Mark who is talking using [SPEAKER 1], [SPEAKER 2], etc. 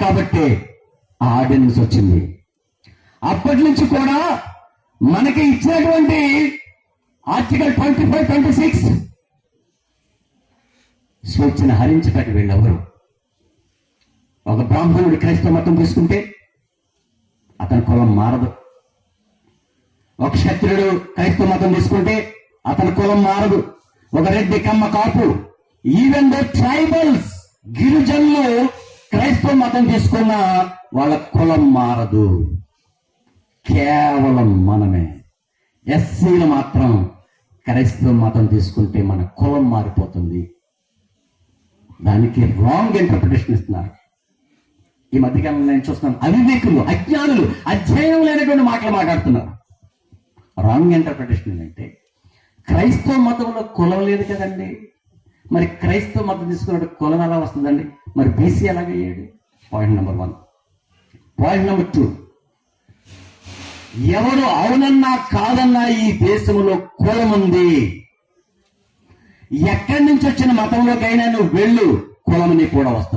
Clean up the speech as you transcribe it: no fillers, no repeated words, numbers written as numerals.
[SPEAKER 1] కాబట్టి ఆ ఆర్డినెన్స్ వచ్చింది. అప్పటి నుంచి కూడా మనకి ఇచ్చినటువంటి ఆర్టికల్ 25, 26 స్వేచ్ఛను హరించటానికి వీళ్ళెవరు. ఒక బ్రాహ్మణుడు క్రైస్తవ మతం తీసుకుంటే అతని కులం మారదు. ఒక క్షత్రుడు క్రైస్తవ మతం తీసుకుంటే అతని కులం మారదు. ఒక రెడ్డి, కమ్మ, కాపు, ఈవెన్ ద ట్రైబల్స్, గిరిజనులు క్రైస్తవ మతం తీసుకున్న వాళ్ళ కులం మారదు. కేవలం మనమే ఎస్సీలు మాత్రం క్రైస్తవ మతం తీసుకుంటే మన కులం మారిపోతుంది. దానికి రాంగ్ ఇంటర్ప్రిటేషన్ ఇస్తున్నారు. ఈ మధ్యకాలంలో నేను చూస్తున్నాను, అవివేకులు, అజ్ఞానులు, అధ్యయనం లేనటువంటి మాటలు మాట్లాడుతున్నారు. రాంగ్ ఇంటర్ప్రిటేషన్ ఏంటంటే, క్రైస్తవ మతంలో కులం లేదు కదండి, మరి క్రైస్తవ మతం తీసుకున్న కులం ఎలా వస్తుందండి, మరి బీసీ ఎలాగయ్యాడు? Point number 1. పాయింట్ నెంబర్ 2, ఎవరు అవునన్నా కాదన్నా ఈ దేశంలో కులం ఉంది. ఎక్కడి నుంచి వచ్చిన మతంలోకైనా నువ్వు వెళ్ళు, కులం నీకు కూడా వస్తుంది.